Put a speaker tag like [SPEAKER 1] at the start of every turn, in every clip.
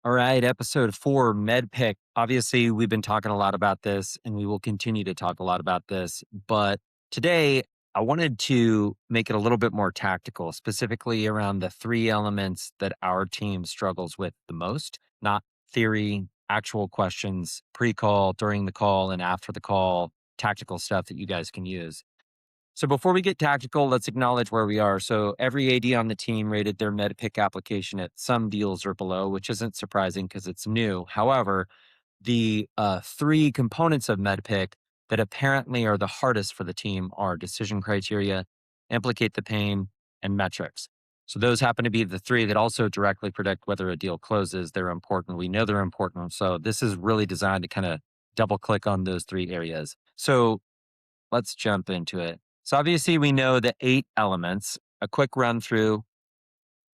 [SPEAKER 1] All right, episode 4, MEDDPICC. Obviously, we've been talking a lot about this and we will continue to talk a lot about this. But today, I wanted to make it a little bit more tactical, specifically around the three elements that our team struggles with the most, not theory, actual questions, pre call, during the call, and after the call, tactical stuff that you guys can use. So before we get tactical, let's acknowledge where we are. So every AD on the team rated their MEDDPICC application at some deals or below, which isn't surprising because it's new. However, the three components of MEDDPICC that apparently are the hardest for the team are decision criteria, implicate the pain, and metrics. So those happen to be the three that also directly predict whether a deal closes. They're important. We know they're important. So this is really designed to kind of double click on those three areas. So let's jump into it. So obviously we know the 8 elements. A quick run through.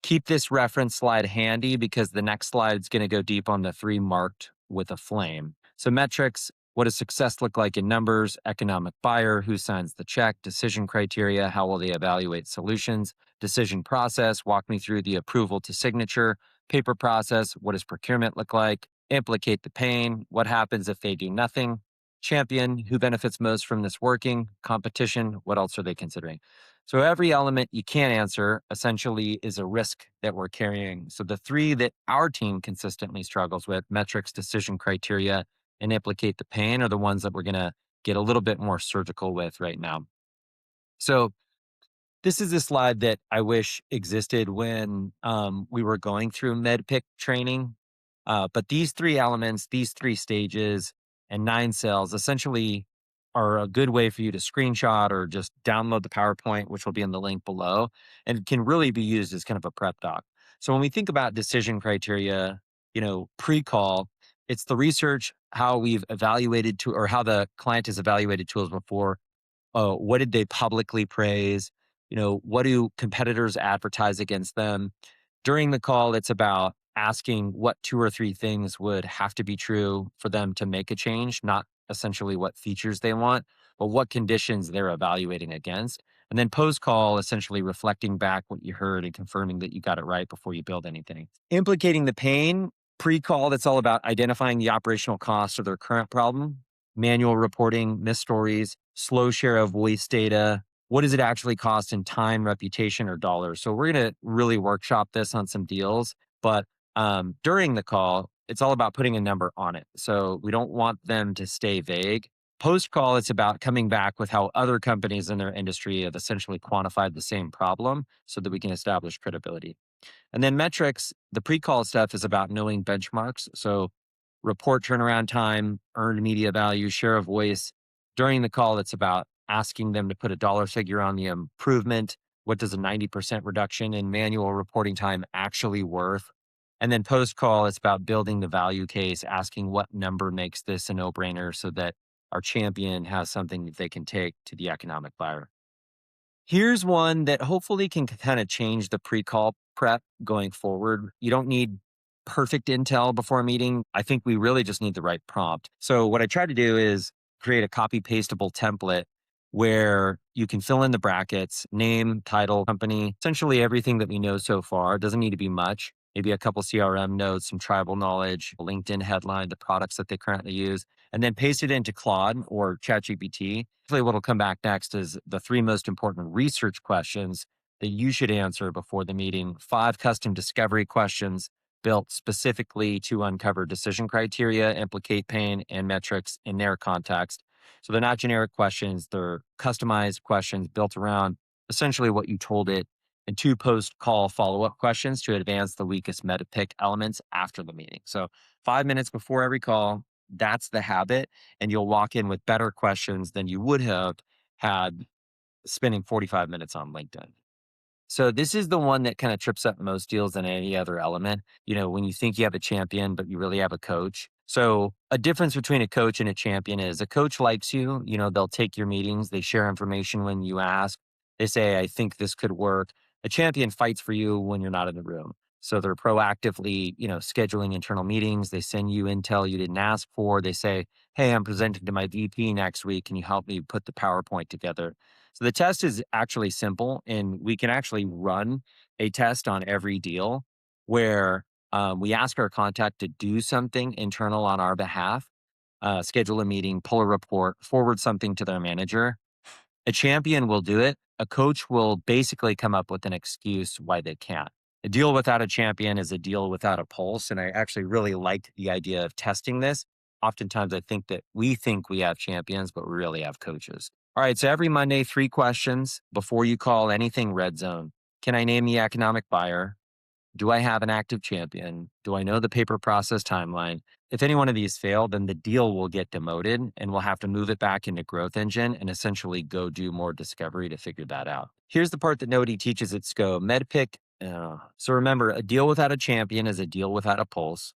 [SPEAKER 1] Keep this reference slide handy because the next slide is going to go deep on the 3 marked with a flame. So metrics, what does success look like in numbers? Economic buyer, who signs the check? Decision criteria, how will they evaluate solutions? Decision process, walk me through the approval to signature. Paper process, what does procurement look like? Implicate the pain, what happens if they do nothing? Champion, who benefits most from this working? Competition, what else are they considering? So every element you can't answer essentially is a risk that we're carrying. So the 3 that our team consistently struggles with, metrics, decision criteria, and implicate the pain, are the ones that we're going to get a little bit more surgical with right now. So this is a slide that I wish existed when we were going through MEDDPICC training. But these 3 elements, these 3 stages, and 9 cells essentially are a good way for you to screenshot or just download the PowerPoint, which will be in the link below, and can really be used as kind of a prep doc. So when we think about decision criteria, pre-call, it's the research, how we've evaluated to, or how the client has evaluated tools before. What did they publicly praise? What do competitors advertise against them? During the call, it's about asking what 2 or 3 things would have to be true for them to make a change, not essentially what features they want, but what conditions they're evaluating against. And then post call, essentially reflecting back what you heard and confirming that you got it right before you build anything. Implicating the pain, pre call, that's all about identifying the operational costs of their current problem, manual reporting, missed stories, slow share of voice data. What does it actually cost in time, reputation, or dollars? So we're going to really workshop this on some deals. But during the call, it's all about putting a number on it. So we don't want them to stay vague. Post call, it's about coming back with how other companies in their industry have essentially quantified the same problem so that we can establish credibility. And then metrics, the pre call stuff is about knowing benchmarks. So report turnaround time, earned media value, share of voice. During the call, it's about asking them to put a dollar figure on the improvement. What does a 90% reduction in manual reporting time actually worth? And then post call, it's about building the value case, asking what number makes this a no brainer so that our champion has something that they can take to the economic buyer. Here's one that hopefully can kind of change the pre-call prep going forward. You don't need perfect intel before a meeting. I think we really just need the right prompt. So what I try to do is create a copy pastable template where you can fill in the brackets, name, title, company, essentially everything that we know so far. It doesn't need to be much. Maybe a couple CRM notes, some tribal knowledge, a LinkedIn headline, the products that they currently use, and then paste it into Claude or ChatGPT. Hopefully what will come back next is the 3 most important research questions that you should answer before the meeting. 5 custom discovery questions built specifically to uncover decision criteria, implicate pain, and metrics in their context. So they're not generic questions, they're customized questions built around essentially what you told it, and 2 post call follow up questions to advance the weakest MEDDPICC elements after the meeting. So 5 minutes before every call, that's the habit. And you'll walk in with better questions than you would have had spending 45 minutes on LinkedIn. So this is the one that kind of trips up most deals than any other element. When you think you have a champion, but you really have a coach. So a difference between a coach and a champion is a coach likes you, they'll take your meetings, they share information when you ask. They say, I think this could work. A champion fights for you when you're not in the room. So they're proactively, scheduling internal meetings. They send you intel you didn't ask for. They say, hey, I'm presenting to my VP next week. Can you help me put the PowerPoint together? So the test is actually simple, and we can actually run a test on every deal where We ask our contact to do something internal on our behalf, schedule a meeting, pull a report, forward something to their manager. A champion will do it. A coach will basically come up with an excuse why they can't. A deal without a champion is a deal without a pulse. And I actually really liked the idea of testing this. Oftentimes, I think that we think we have champions, but we really have coaches. All right. So every Monday, 3 questions before you call anything red zone. Can I name the economic buyer? Do I have an active champion? Do I know the paper process timeline? If any one of these fail, then the deal will get demoted and we'll have to move it back into growth engine and essentially go do more discovery to figure that out. Here's the part that nobody teaches at SCO MEDDPICC. So remember, a deal without a champion is a deal without a pulse.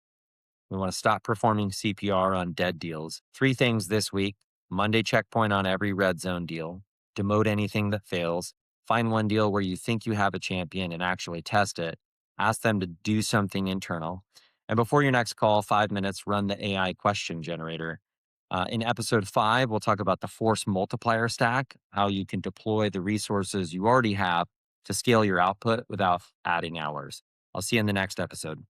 [SPEAKER 1] We want to stop performing CPR on dead deals. 3 things this week: Monday checkpoint on every red zone deal, demote anything that fails, find one deal where you think you have a champion and actually test it, ask them to do something internal. And before your next call, 5 minutes, run the AI question generator. In episode 5, we'll talk about the force multiplier stack, how you can deploy the resources you already have to scale your output without adding hours. I'll see you in the next episode.